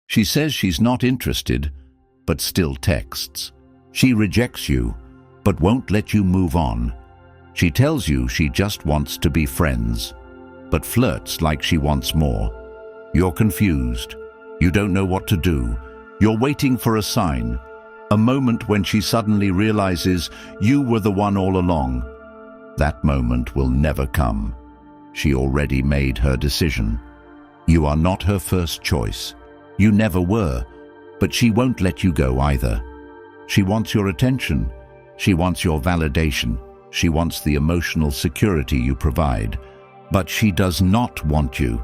She says she's not interested, but still texts. She rejects you, but won't let you move on. She tells you she just wants to be friends, but flirts like she wants more. You're confused. You don't know what to do. You're waiting for a sign, a moment when she suddenly realizes you were the one all along. That moment will never come. She already made her decision. You are not her first choice. You never were, but she won't let you go either. She wants your attention. She wants your validation. She wants the emotional security you provide. But she does not want you.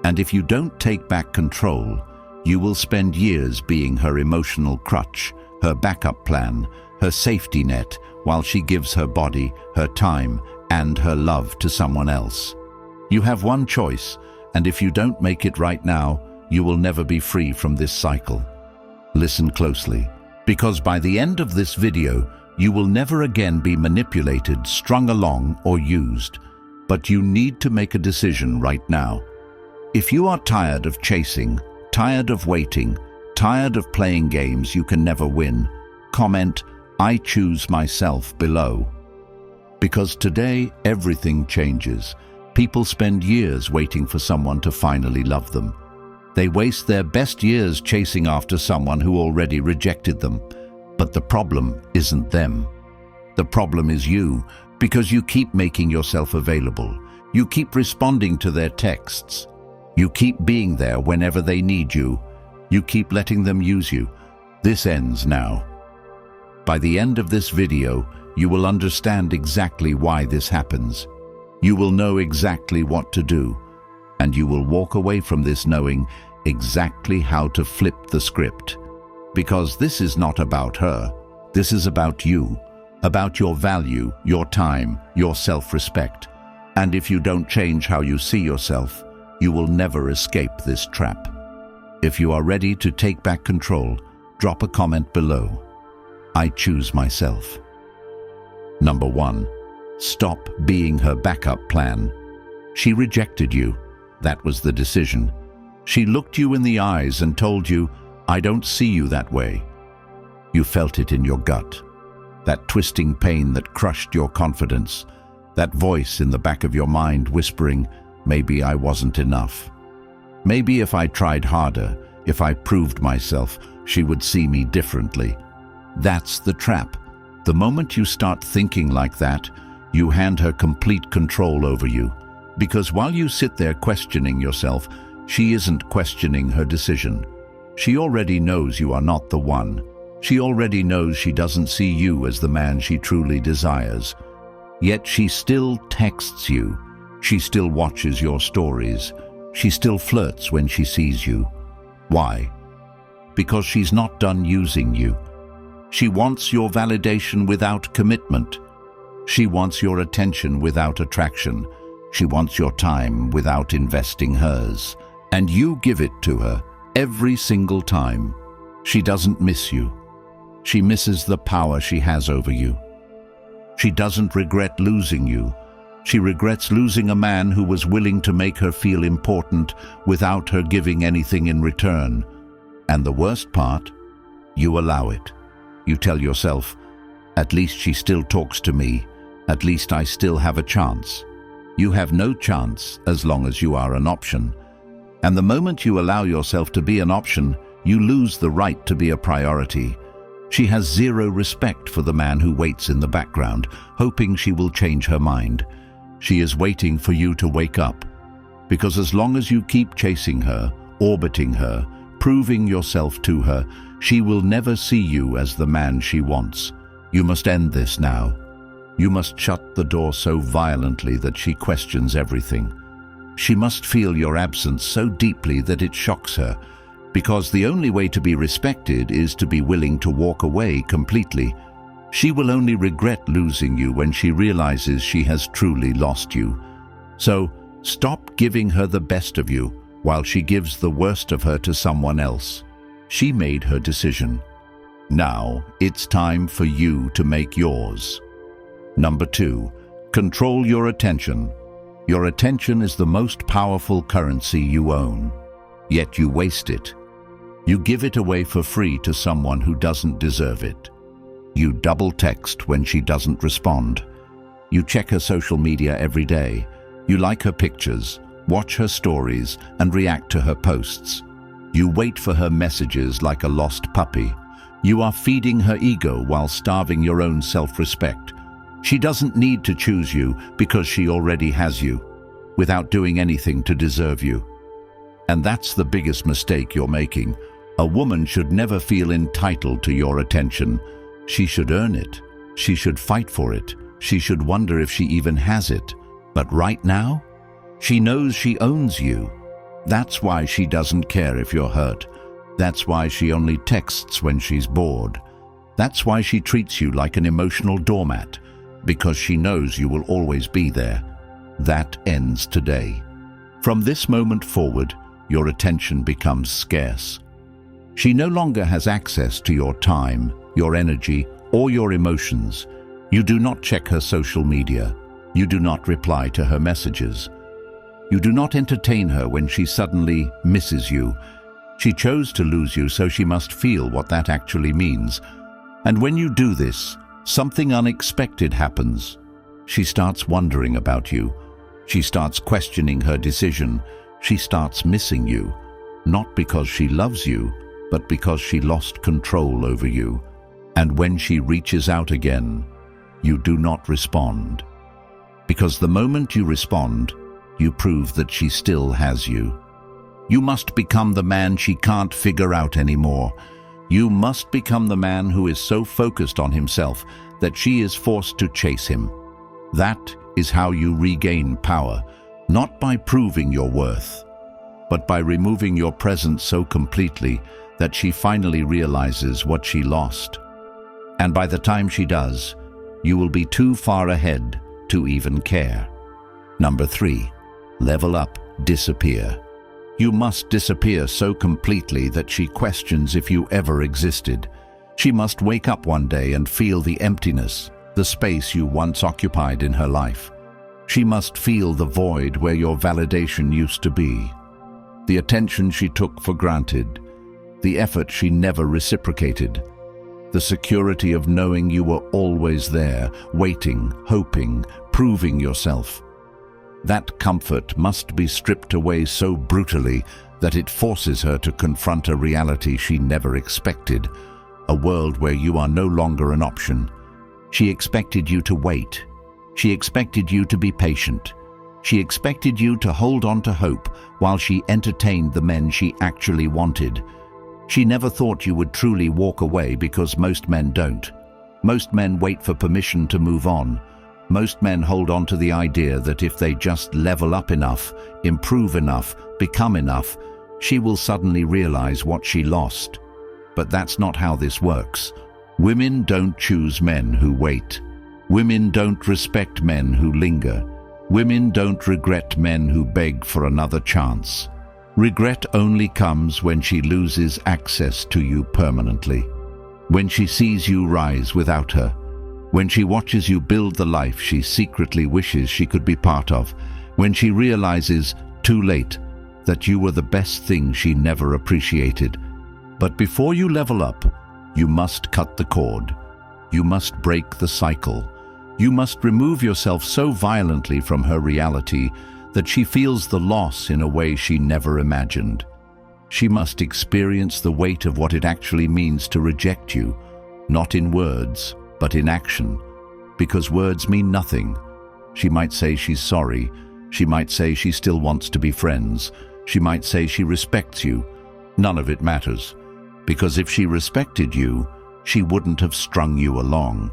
And if you don't take back control, you will spend years being her emotional crutch, her backup plan, her safety net, while she gives her body, her time, and her love to someone else. You have one choice, and if you don't make it right now, you will never be free from this cycle. Listen closely, because by the end of this video, you will never again be manipulated, strung along, or used. But you need to make a decision right now. If you are tired of chasing, tired of waiting, tired of playing games you can never win, comment, "I choose myself" below. Because today, everything changes. People spend years waiting for someone to finally love them. They waste their best years chasing after someone who already rejected them. But the problem isn't them. The problem is you, because you keep making yourself available. You keep responding to their texts. You keep being there whenever they need you. You keep letting them use you. This ends now. By the end of this video, you will understand exactly why this happens. You will know exactly what to do, and you will walk away from this knowing exactly how to flip the script. Because this is not about her. This is about you, about your value, your time, your self-respect. And if you don't change how you see yourself, you will never escape this trap. If you are ready to take back control, drop a comment below. I choose myself. Number 1. Stop being her backup plan. She rejected you. That was the decision. She looked you in the eyes and told you, "I don't see you that way." You felt it in your gut. That twisting pain that crushed your confidence. That voice in the back of your mind whispering, "Maybe I wasn't enough. Maybe if I tried harder, if I proved myself, she would see me differently." That's the trap. The moment you start thinking like that, you hand her complete control over you. Because while you sit there questioning yourself, she isn't questioning her decision. She already knows you are not the one. She already knows she doesn't see you as the man she truly desires. Yet she still texts you. She still watches your stories. She still flirts when she sees you. Why? Because she's not done using you. She wants your validation without commitment. She wants your attention without attraction. She wants your time without investing hers. And you give it to her every single time. She doesn't miss you. She misses the power she has over you. She doesn't regret losing you. She regrets losing a man who was willing to make her feel important without her giving anything in return. And the worst part, you allow it. You tell yourself, "At least she still talks to me. At least I still have a chance." You have no chance as long as you are an option. And the moment you allow yourself to be an option, you lose the right to be a priority. She has zero respect for the man who waits in the background, hoping she will change her mind. She is waiting for you to wake up. Because as long as you keep chasing her, orbiting her, proving yourself to her, she will never see you as the man she wants. You must end this now. You must shut the door so violently that she questions everything. She must feel your absence so deeply that it shocks her, because the only way to be respected is to be willing to walk away completely. She will only regret losing you when she realizes she has truly lost you. So, stop giving her the best of you while she gives the worst of her to someone else. She made her decision. Now, it's time for you to make yours. Number 2, control your attention. Your attention is the most powerful currency you own, yet you waste it. You give it away for free to someone who doesn't deserve it. You double text when she doesn't respond. You check her social media every day. You like her pictures, watch her stories, and react to her posts. You wait for her messages like a lost puppy. You are feeding her ego while starving your own self-respect. She doesn't need to choose you because she already has you, without doing anything to deserve you. And that's the biggest mistake you're making. A woman should never feel entitled to your attention. She should earn it. She should fight for it. She should wonder if she even has it. But right now, she knows she owns you. That's why she doesn't care if you're hurt. That's why she only texts when she's bored. That's why she treats you like an emotional doormat, because she knows you will always be there. That ends today. From this moment forward, your attention becomes scarce. She no longer has access to your time, your energy, or your emotions. You do not check her social media. You do not reply to her messages. You do not entertain her when she suddenly misses you. She chose to lose you, so she must feel what that actually means. And when you do this, something unexpected happens. She starts wondering about you. She starts questioning her decision. She starts missing you, not because she loves you, but because she lost control over you. And when she reaches out again, you do not respond. Because the moment you respond, you prove that she still has you. You must become the man she can't figure out anymore. You must become the man who is so focused on himself that she is forced to chase him. That is how you regain power, not by proving your worth, but by removing your presence so completely that she finally realizes what she lost. And by the time she does, you will be too far ahead to even care. Number 3, level up, disappear. You must disappear so completely that she questions if you ever existed. She must wake up one day and feel the emptiness, the space you once occupied in her life. She must feel the void where your validation used to be, the attention she took for granted, the effort she never reciprocated, the security of knowing you were always there, waiting, hoping, proving yourself. That comfort must be stripped away so brutally that it forces her to confront a reality she never expected, a world where you are no longer an option. She expected you to wait. She expected you to be patient. She expected you to hold on to hope while she entertained the men she actually wanted. She never thought you would truly walk away, because most men don't. Most men wait for permission to move on. Most men hold on to the idea that if they just level up enough, improve enough, become enough, she will suddenly realize what she lost. But that's not how this works. Women don't choose men who wait. Women don't respect men who linger. Women don't regret men who beg for another chance. Regret only comes when she loses access to you permanently. When she sees you rise without her. When she watches you build the life she secretly wishes she could be part of. When she realizes, too late, that you were the best thing she never appreciated. But before you level up, you must cut the cord. You must break the cycle. You must remove yourself so violently from her reality that she feels the loss in a way she never imagined. She must experience the weight of what it actually means to reject you, not in words, but in action, because words mean nothing. She might say she's sorry. She might say she still wants to be friends. She might say she respects you. None of it matters, because if she respected you, she wouldn't have strung you along.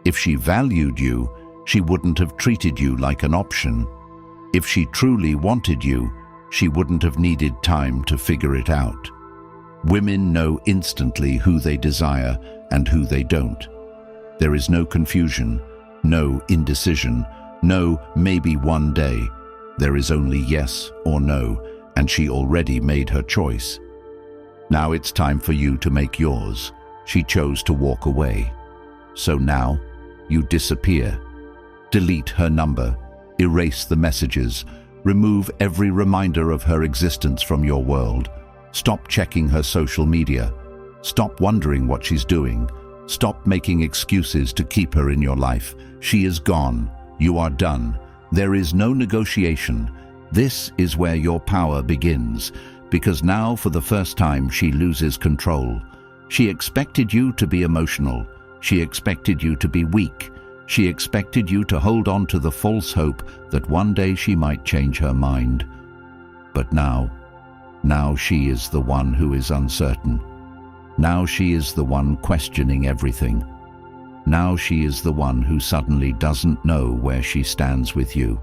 If she valued you, she wouldn't have treated you like an option. If she truly wanted you, she wouldn't have needed time to figure it out. Women know instantly who they desire and who they don't. There is no confusion, no indecision, no maybe one day. There is only yes or no, and she already made her choice. Now it's time for you to make yours. She chose to walk away. So now, you disappear. Delete her number, erase the messages, remove every reminder of her existence from your world. Stop checking her social media. Stop wondering what she's doing. Stop making excuses to keep her in your life. She is gone. You are done. There is no negotiation. This is where your power begins, because now for the first time she loses control. She expected you to be emotional. She expected you to be weak. She expected you to hold on to the false hope that one day she might change her mind. But now she is the one who is uncertain. Now she is the one questioning everything. Now she is the one who suddenly doesn't know where she stands with you.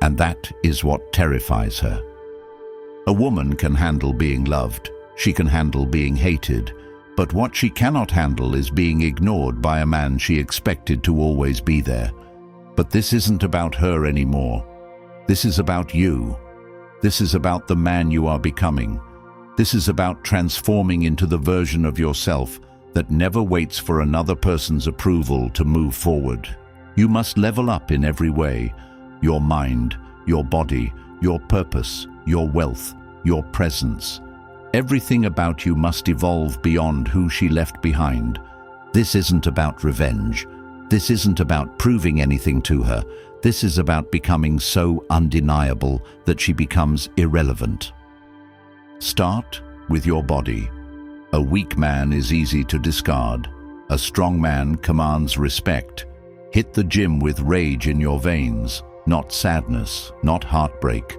And that is what terrifies her. A woman can handle being loved. She can handle being hated. But what she cannot handle is being ignored by a man she expected to always be there. But this isn't about her anymore. This is about you. This is about the man you are becoming. This is about transforming into the version of yourself that never waits for another person's approval to move forward. You must level up in every way: your mind, your body, your purpose, your wealth, your presence. Everything about you must evolve beyond who she left behind. This isn't about revenge. This isn't about proving anything to her. This is about becoming so undeniable that she becomes irrelevant. Start with your body. A weak man is easy to discard. A strong man commands respect. Hit the gym with rage in your veins, not sadness, not heartbreak.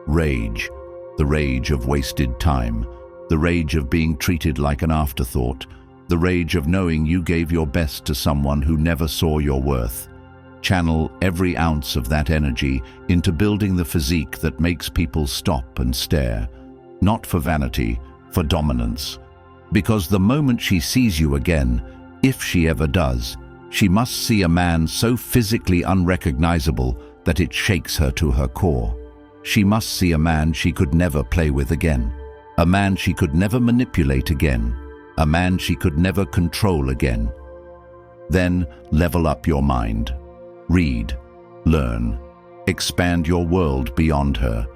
Rage, the rage of wasted time, the rage of being treated like an afterthought, the rage of knowing you gave your best to someone who never saw your worth. Channel every ounce of that energy into building the physique that makes people stop and stare. Not for vanity, for dominance. Because the moment she sees you again, if she ever does, she must see a man so physically unrecognizable that it shakes her to her core. She must see a man she could never play with again. A man she could never manipulate again. A man she could never control again. Then level up your mind. Read, learn, expand your world beyond her.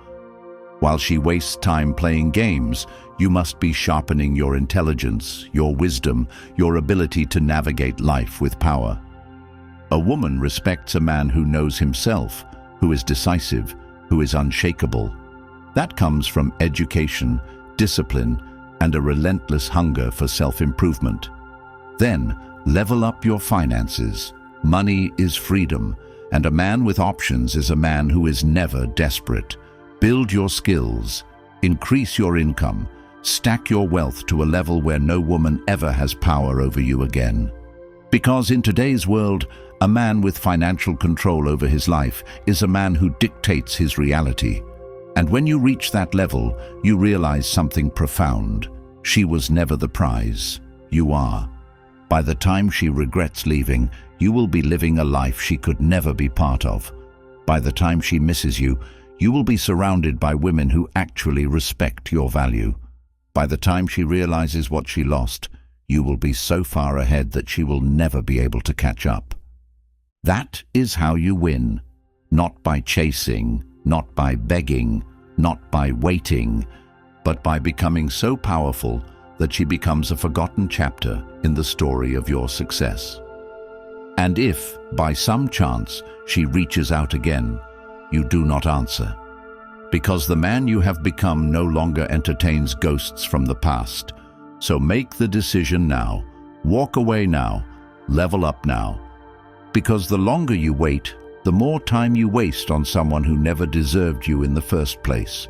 While she wastes time playing games, you must be sharpening your intelligence, your wisdom, your ability to navigate life with power. A woman respects a man who knows himself, who is decisive, who is unshakable. That comes from education, discipline, and a relentless hunger for self-improvement. Then, level up your finances. Money is freedom, and a man with options is a man who is never desperate. Build your skills, increase your income, stack your wealth to a level where no woman ever has power over you again. Because in today's world, a man with financial control over his life is a man who dictates his reality. And when you reach that level, you realize something profound. She was never the prize. You are. By the time she regrets leaving, you will be living a life she could never be part of. By the time she misses you, you will be surrounded by women who actually respect your value. By the time she realizes what she lost, you will be so far ahead that she will never be able to catch up. That is how you win. Not by chasing, not by begging, not by waiting, but by becoming so powerful that she becomes a forgotten chapter in the story of your success. And if, by some chance, she reaches out again, you do not answer. Because the man you have become no longer entertains ghosts from the past. So make the decision now. Walk away now. Level up now. Because the longer you wait, the more time you waste on someone who never deserved you in the first place.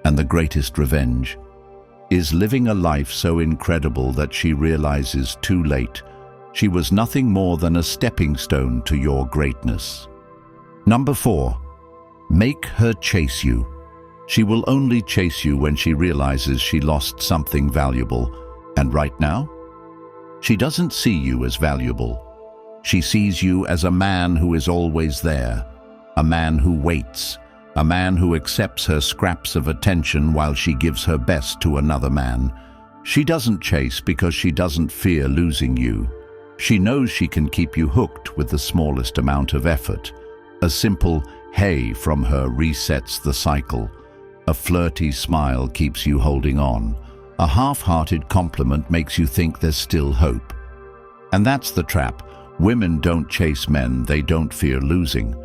And the greatest revenge is living a life so incredible that she realizes too late she was nothing more than a stepping stone to your greatness. Number 4. Make her chase you. She will only chase you when she realizes she lost something valuable. And right now, she doesn't see you as valuable. She sees you as a man who is always there, a man who waits, a man who accepts her scraps of attention while she gives her best to another man. She doesn't chase because she doesn't fear losing you. She knows she can keep you hooked with the smallest amount of effort. A simple "hey" from her resets the cycle. A flirty smile keeps you holding on. A half-hearted compliment makes you think there's still hope. And that's the trap. Women don't chase men they don't fear losing.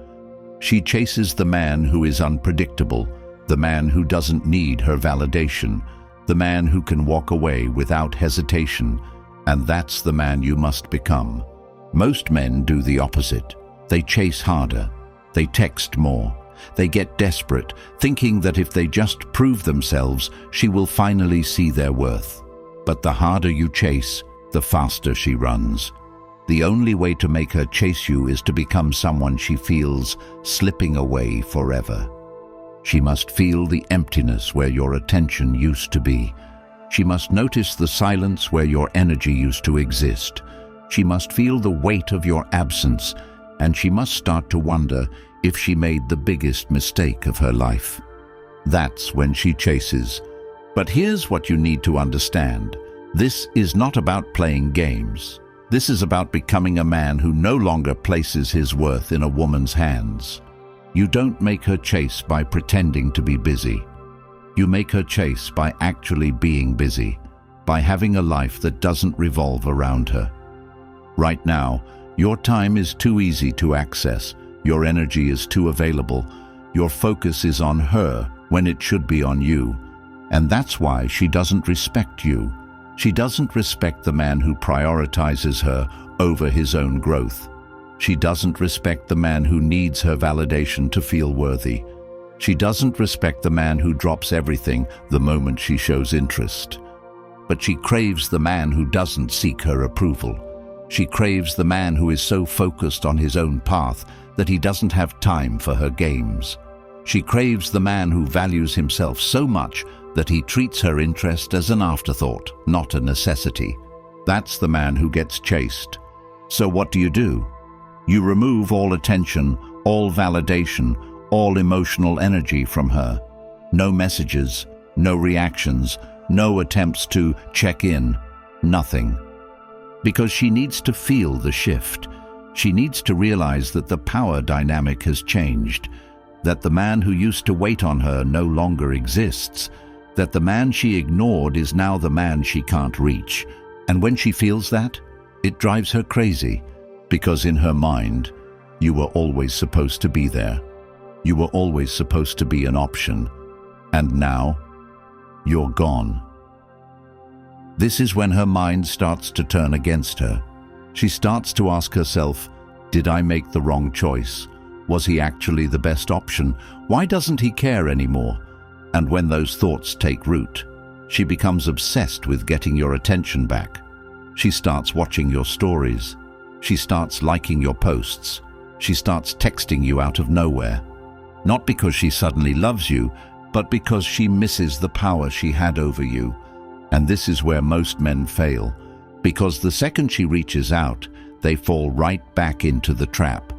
She chases the man who is unpredictable, the man who doesn't need her validation, the man who can walk away without hesitation, and that's the man you must become. Most men do the opposite. They chase harder. They text more. They get desperate, thinking that if they just prove themselves, she will finally see their worth. But the harder you chase, the faster she runs. The only way to make her chase you is to become someone she feels slipping away forever. She must feel the emptiness where your attention used to be. She must notice the silence where your energy used to exist. She must feel the weight of your absence, and she must start to wonder if she made the biggest mistake of her life. That's when she chases. But here's what you need to understand. This is not about playing games. This is about becoming a man who no longer places his worth in a woman's hands. You don't make her chase by pretending to be busy. You make her chase by actually being busy, by having a life that doesn't revolve around her. Right now, your time is too easy to access. Your energy is too available. Your focus is on her when it should be on you. And that's why she doesn't respect you. She doesn't respect the man who prioritizes her over his own growth. She doesn't respect the man who needs her validation to feel worthy. She doesn't respect the man who drops everything the moment she shows interest. But she craves the man who doesn't seek her approval. She craves the man who is so focused on his own path that he doesn't have time for her games. She craves the man who values himself so much that he treats her interest as an afterthought, not a necessity. That's the man who gets chased. So what do? You remove all attention, all validation, all emotional energy from her. No messages, no reactions, no attempts to check in, nothing. Because she needs to feel the shift. She needs to realize that the power dynamic has changed, that the man who used to wait on her no longer exists, that the man she ignored is now the man she can't reach. And when she feels that, it drives her crazy, because in her mind, you were always supposed to be there. You were always supposed to be an option. And now, you're gone. This is when her mind starts to turn against her. She starts to ask herself, did I make the wrong choice? Was he actually the best option? Why doesn't he care anymore? And when those thoughts take root, she becomes obsessed with getting your attention back. She starts watching your stories. She starts liking your posts. She starts texting you out of nowhere. Not because she suddenly loves you, but because she misses the power she had over you. And this is where most men fail, because the second she reaches out, they fall right back into the trap.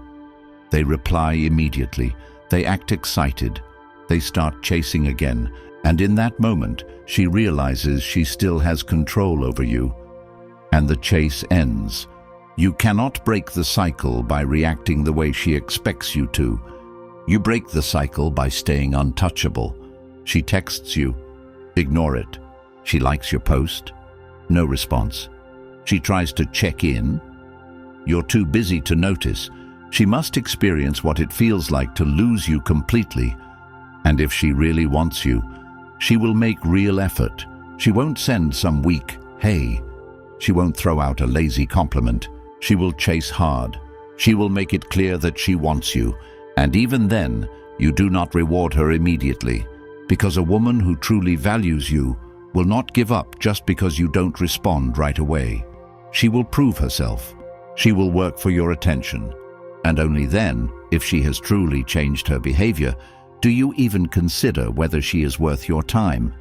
They reply immediately. They act excited. They start chasing again, and in that moment, she realizes she still has control over you. And the chase ends. You cannot break the cycle by reacting the way she expects you to. You break the cycle by staying untouchable. She texts you. Ignore it. She likes your post. No response. She tries to check in. You're too busy to notice. She must experience what it feels like to lose you completely. And if she really wants you, she will make real effort. She won't send some weak, "Hey." She won't throw out a lazy compliment. She will chase hard. She will make it clear that she wants you. And even then, you do not reward her immediately, because a woman who truly values you will not give up just because you don't respond right away. She will prove herself. She will work for your attention. And only then, if she has truly changed her behavior, do you even consider whether she is worth your time.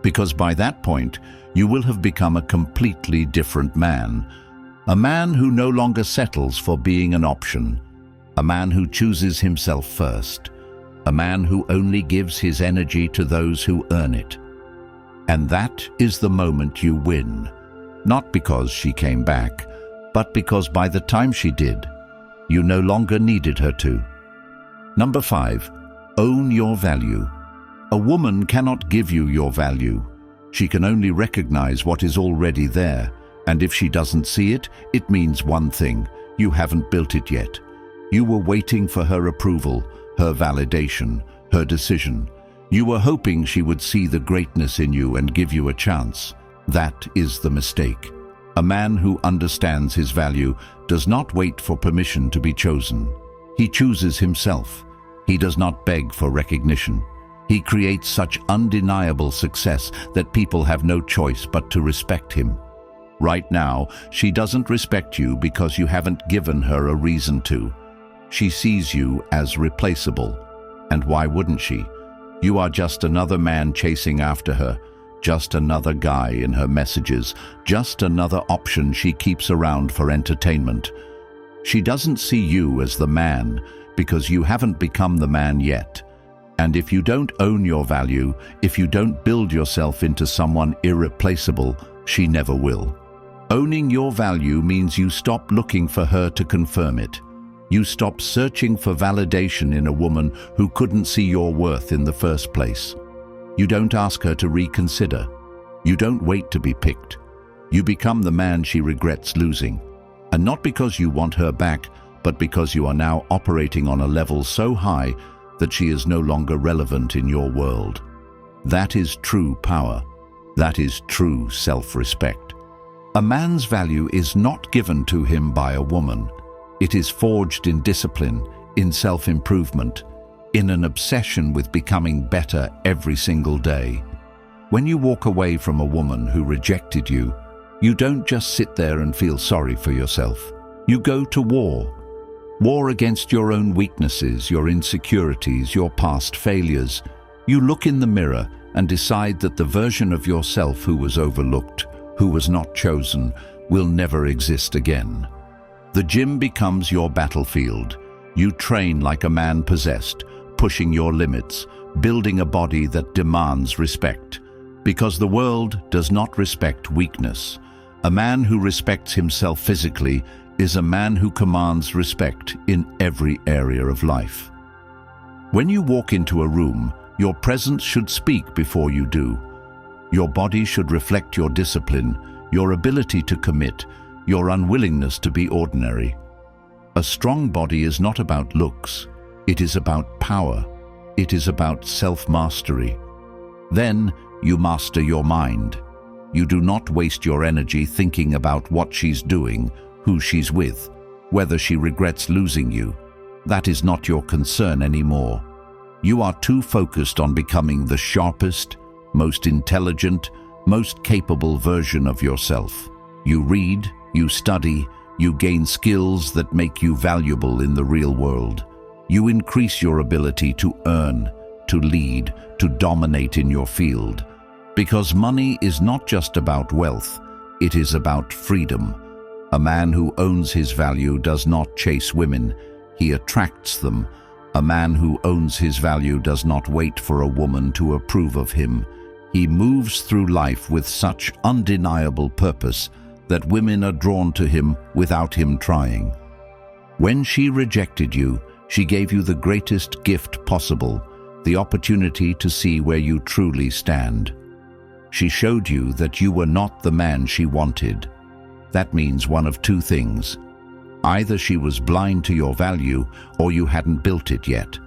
Because by that point, you will have become a completely different man. A man who no longer settles for being an option. A man who chooses himself first. A man who only gives his energy to those who earn it. And that is the moment you win. Not because she came back, but because by the time she did, you no longer needed her to. Number 5, own your value. A woman cannot give you your value. She can only recognize what is already there, and if she doesn't see it, it means one thing: you haven't built it yet. You were waiting for her approval, her validation, her decision. You were hoping she would see the greatness in you and give you a chance. That is the mistake. A man who understands his value does not wait for permission to be chosen. He chooses himself. He does not beg for recognition. He creates such undeniable success that people have no choice but to respect him. Right now, she doesn't respect you because you haven't given her a reason to. She sees you as replaceable. And why wouldn't she? You are just another man chasing after her, just another guy in her messages, just another option she keeps around for entertainment. She doesn't see you as the man because you haven't become the man yet. And if you don't own your value, if you don't build yourself into someone irreplaceable, she never will. Owning your value means you stop looking for her to confirm it. You stop searching for validation in a woman who couldn't see your worth in the first place. You don't ask her to reconsider. You don't wait to be picked. You become the man she regrets losing. And not because you want her back, but because you are now operating on a level so high that she is no longer relevant in your world. That is true power. That is true self-respect. A man's value is not given to him by a woman. It is forged in discipline, in self-improvement, in an obsession with becoming better every single day. When you walk away from a woman who rejected you, you don't just sit there and feel sorry for yourself. You go to war. War against your own weaknesses, your insecurities, your past failures. You look in the mirror and decide that the version of yourself who was overlooked, who was not chosen, will never exist again. The gym becomes your battlefield. You train like a man possessed, pushing your limits, building a body that demands respect. Because the world does not respect weakness. A man who respects himself physically is a man who commands respect in every area of life. When you walk into a room, your presence should speak before you do. Your body should reflect your discipline, your ability to commit, your unwillingness to be ordinary. A strong body is not about looks. It is about power. It is about self-mastery. Then you master your mind. You do not waste your energy thinking about what she's doing, who she's with, whether she regrets losing you. That is not your concern anymore. You are too focused on becoming the sharpest, most intelligent, most capable version of yourself. You read, you study, you gain skills that make you valuable in the real world. You increase your ability to earn, to lead, to dominate in your field. Because money is not just about wealth, it is about freedom. A man who owns his value does not chase women, he attracts them. A man who owns his value does not wait for a woman to approve of him. He moves through life with such undeniable purpose that women are drawn to him without him trying. When she rejected you, she gave you the greatest gift possible, the opportunity to see where you truly stand. She showed you that you were not the man she wanted. That means one of two things. Either she was blind to your value or you hadn't built it yet.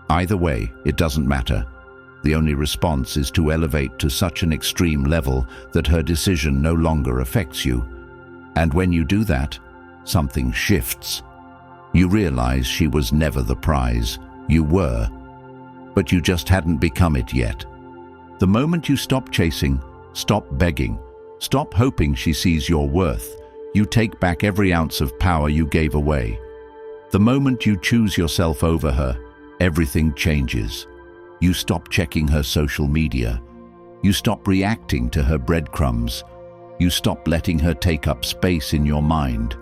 Either way, it doesn't matter. The only response is to elevate to such an extreme level that her decision no longer affects you. And when you do that, something shifts. You realize she was never the prize. You were, but you just hadn't become it yet. The moment you stop chasing, stop begging, stop hoping she sees your worth, you take back every ounce of power you gave away. The moment you choose yourself over her, everything changes. You stop checking her social media. You stop reacting to her breadcrumbs. You stop letting her take up space in your mind.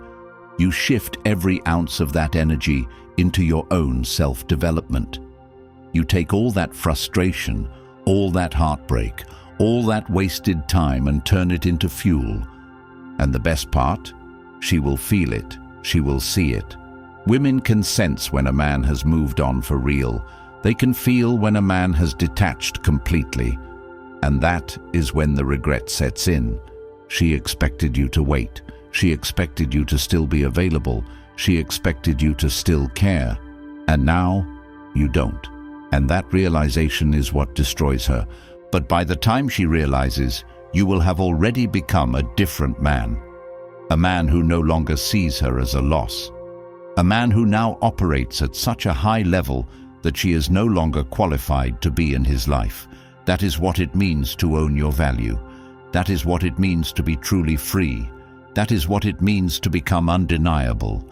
You shift every ounce of that energy into your own self-development. You take all that frustration, all that heartbreak, all that wasted time and turn it into fuel. And the best part? She will feel it. She will see it. Women can sense when a man has moved on for real. They can feel when a man has detached completely, and that is when the regret sets in. She expected you to wait. She expected you to still be available. She expected you to still care. And now, you don't. And that realization is what destroys her. But by the time she realizes, you will have already become a different man. A man who no longer sees her as a loss. A man who now operates at such a high level that she is no longer qualified to be in his life. That is what it means to own your value. That is what it means to be truly free. That is what it means to become undeniable.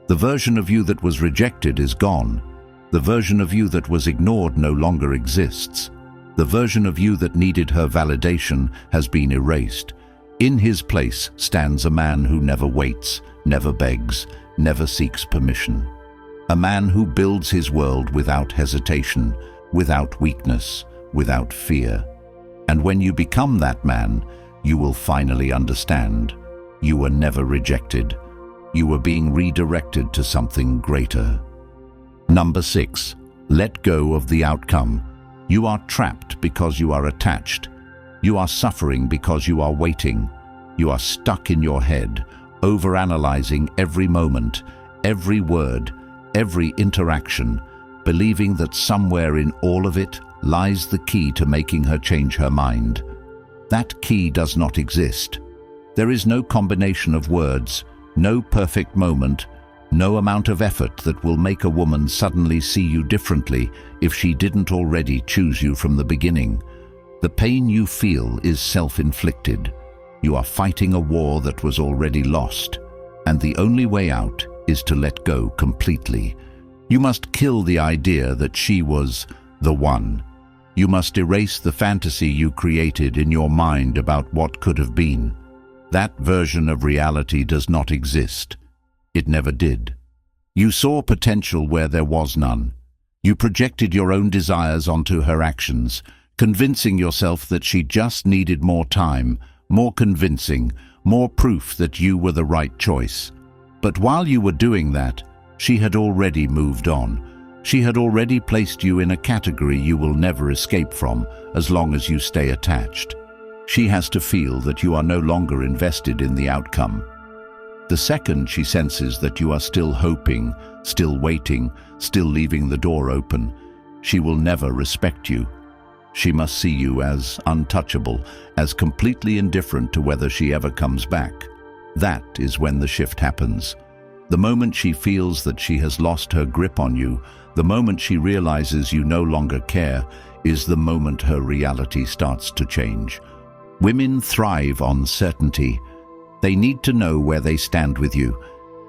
The version of you that was rejected is gone. The version of you that was ignored no longer exists. The version of you that needed her validation has been erased. In his place stands a man who never waits, never begs, never seeks permission. A man who builds his world without hesitation, without weakness, without fear. And when you become that man, you will finally understand. You were never rejected. You were being redirected to something greater. Number 6. Let go of the outcome. You are trapped because you are attached. You are suffering because you are waiting. You are stuck in your head, overanalyzing every moment, every word, every interaction, believing that somewhere in all of it lies the key to making her change her mind. That key does not exist. There is no combination of words, no perfect moment, no amount of effort that will make a woman suddenly see you differently if she didn't already choose you from the beginning. The pain you feel is self-inflicted. You are fighting a war that was already lost, and the only way out is to let go completely. You must kill the idea that she was the one. You must erase the fantasy you created in your mind about what could have been. That version of reality does not exist. It never did. You saw potential where there was none. You projected your own desires onto her actions, convincing yourself that she just needed more time, more convincing, more proof that you were the right choice. But while you were doing that, she had already moved on. She had already placed you in a category you will never escape from as long as you stay attached. She has to feel that you are no longer invested in the outcome. The second she senses that you are still hoping, still waiting, still leaving the door open, she will never respect you. She must see you as untouchable, as completely indifferent to whether she ever comes back. That is when the shift happens. The moment she feels that she has lost her grip on you, the moment she realizes you no longer care, is the moment her reality starts to change. Women thrive on certainty. They need to know where they stand with you.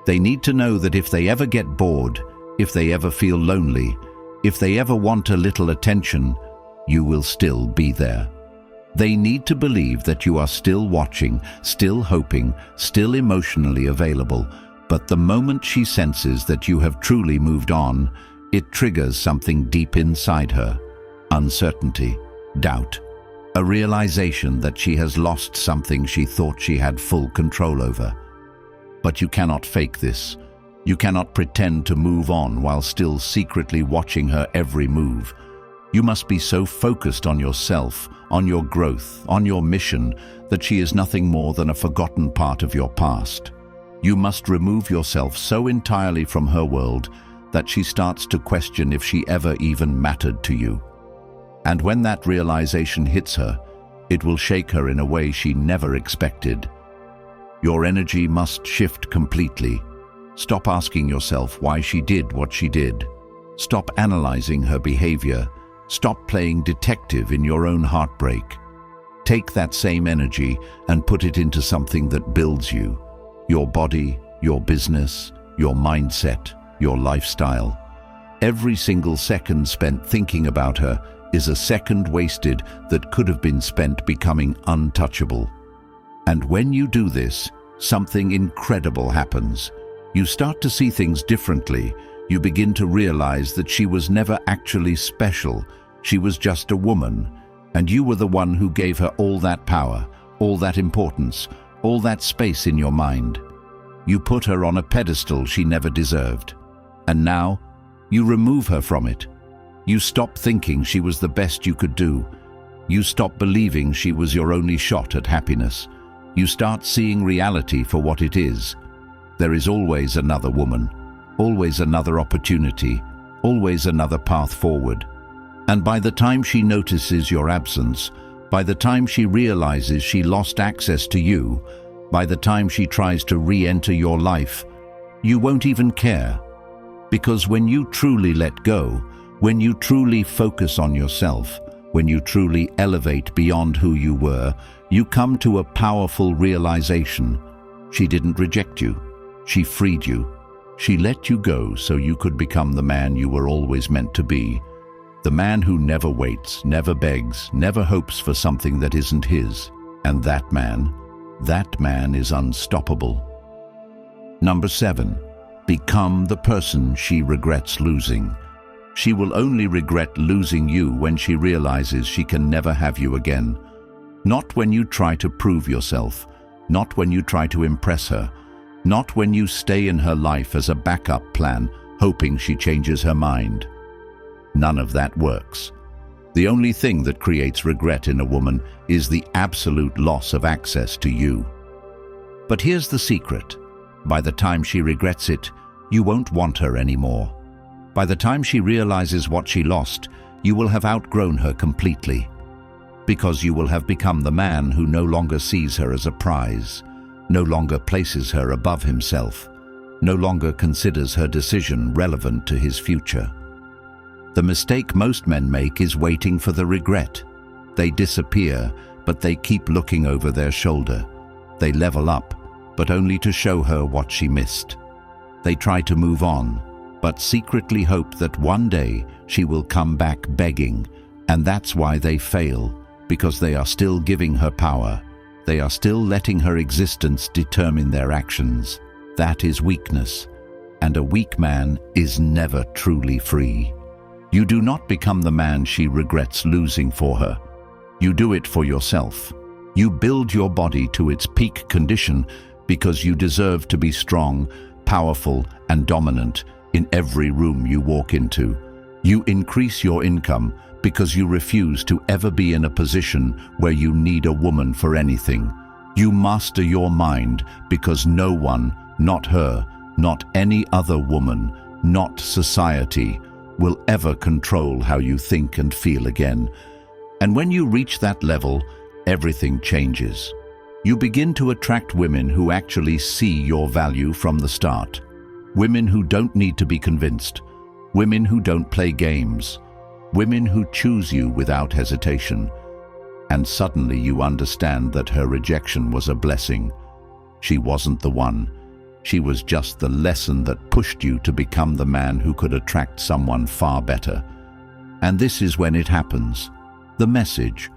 They need to know that if they ever get bored, if they ever feel lonely, if they ever want a little attention, you will still be there. They need to believe that you are still watching, still hoping, still emotionally available. But the moment she senses that you have truly moved on, it triggers something deep inside her. Uncertainty, doubt, a realization that she has lost something she thought she had full control over. But you cannot fake this. You cannot pretend to move on while still secretly watching her every move. You must be so focused on yourself, on your growth, on your mission, that she is nothing more than a forgotten part of your past. You must remove yourself so entirely from her world that she starts to question if she ever even mattered to you. And when that realization hits her, it will shake her in a way she never expected. Your energy must shift completely. Stop asking yourself why she did what she did. Stop analyzing her behavior. Stop playing detective in your own heartbreak. Take that same energy and put it into something that builds you. Your body, your business, your mindset, your lifestyle. Every single second spent thinking about her is a second wasted that could have been spent becoming untouchable. And when you do this, something incredible happens. You start to see things differently. You begin to realize that she was never actually special. She was just a woman, and you were the one who gave her all that power, all that importance, all that space in your mind. You put her on a pedestal she never deserved. And now, you remove her from it. You stop thinking she was the best you could do. You stop believing she was your only shot at happiness. You start seeing reality for what it is. There is always another woman, always another opportunity, always another path forward. And by the time she notices your absence, by the time she realizes she lost access to you, by the time she tries to re-enter your life, you won't even care. Because when you truly let go, when you truly focus on yourself, when you truly elevate beyond who you were, you come to a powerful realization. She didn't reject you. She freed you. She let you go so you could become the man you were always meant to be. The man who never waits, never begs, never hopes for something that isn't his. And that man is unstoppable. Number 7, become the person she regrets losing. She will only regret losing you when she realizes she can never have you again. Not when you try to prove yourself, not when you try to impress her, not when you stay in her life as a backup plan, hoping she changes her mind. None of that works. The only thing that creates regret in a woman is the absolute loss of access to you. But here's the secret. By the time she regrets it, you won't want her anymore. By the time she realizes what she lost, you will have outgrown her completely. Because you will have become the man who no longer sees her as a prize, no longer places her above himself, no longer considers her decision relevant to his future. The mistake most men make is waiting for the regret. They disappear, but they keep looking over their shoulder. They level up, but only to show her what she missed. They try to move on, but secretly hope that one day she will come back begging, and that's why they fail, because they are still giving her power. They are still letting her existence determine their actions. That is weakness, and a weak man is never truly free. You do not become the man she regrets losing for her. You do it for yourself. You build your body to its peak condition because you deserve to be strong, powerful, and dominant in every room you walk into. You increase your income because you refuse to ever be in a position where you need a woman for anything. You master your mind because no one, not her, not any other woman, not society, will ever control how you think and feel again. And when you reach that level, everything changes. You begin to attract women who actually see your value from the start. Women who don't need to be convinced. Women who don't play games. Women who choose you without hesitation. And suddenly you understand that her rejection was a blessing. She wasn't the one. She was just the lesson that pushed you to become the man who could attract someone far better. And this is when it happens. The message,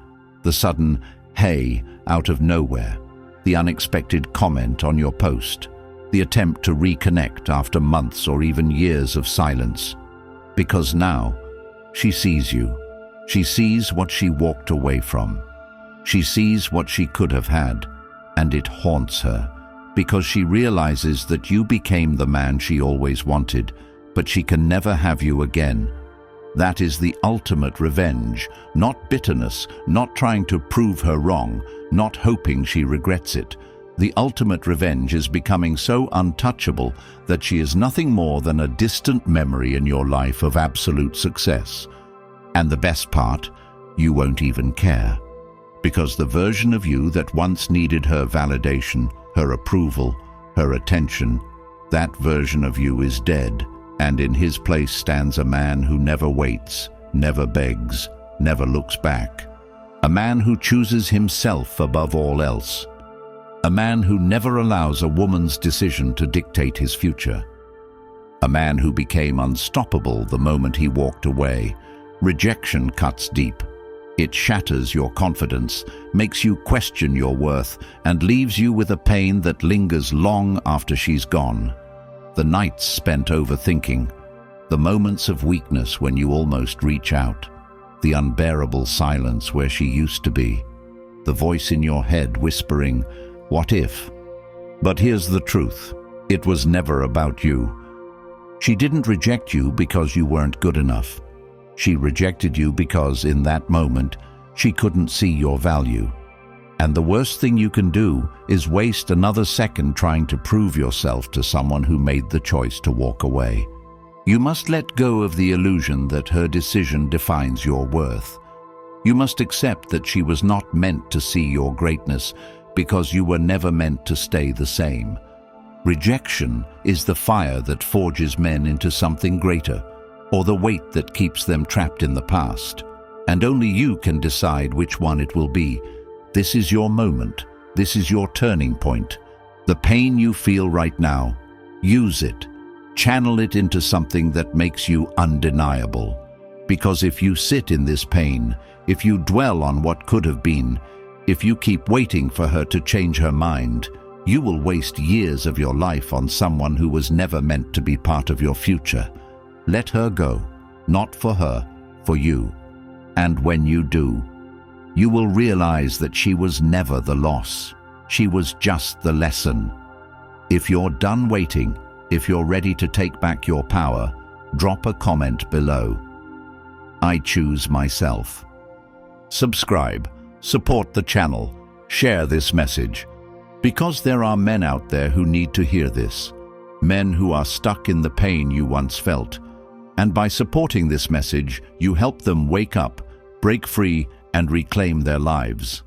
the sudden "hey" out of nowhere, the unexpected comment on your post, the attempt to reconnect after months or even years of silence. Because now, she sees you. She sees what she walked away from. She sees what she could have had, and it haunts her. Because she realizes that you became the man she always wanted, but she can never have you again. That is the ultimate revenge, not bitterness, not trying to prove her wrong, not hoping she regrets it. The ultimate revenge is becoming so untouchable that she is nothing more than a distant memory in your life of absolute success. And the best part, you won't even care. Because the version of you that once needed her validation, her approval, her attention, that version of you is dead, and in his place stands a man who never waits, never begs, never looks back. A man who chooses himself above all else. A man who never allows a woman's decision to dictate his future. A man who became unstoppable the moment he walked away. Rejection cuts deep. It shatters your confidence, makes you question your worth, and leaves you with a pain that lingers long after she's gone. The nights spent overthinking, the moments of weakness when you almost reach out, the unbearable silence where she used to be, the voice in your head whispering, "What if?" But here's the truth. It was never about you. She didn't reject you because you weren't good enough. She rejected you because, in that moment, she couldn't see your value. And the worst thing you can do is waste another second trying to prove yourself to someone who made the choice to walk away. You must let go of the illusion that her decision defines your worth. You must accept that she was not meant to see your greatness because you were never meant to stay the same. Rejection is the fire that forges men into something greater, or the weight that keeps them trapped in the past. And only you can decide which one it will be. This is your moment. This is your turning point. The pain you feel right now, use it. Channel it into something that makes you undeniable. Because if you sit in this pain, if you dwell on what could have been, if you keep waiting for her to change her mind, you will waste years of your life on someone who was never meant to be part of your future. Let her go, not for her, for you. And when you do, you will realize that she was never the loss. She was just the lesson. If you're done waiting, if you're ready to take back your power, drop a comment below. I choose myself. Subscribe, support the channel, share this message. Because there are men out there who need to hear this. Men who are stuck in the pain you once felt. And by supporting this message, you help them wake up, break free, and reclaim their lives.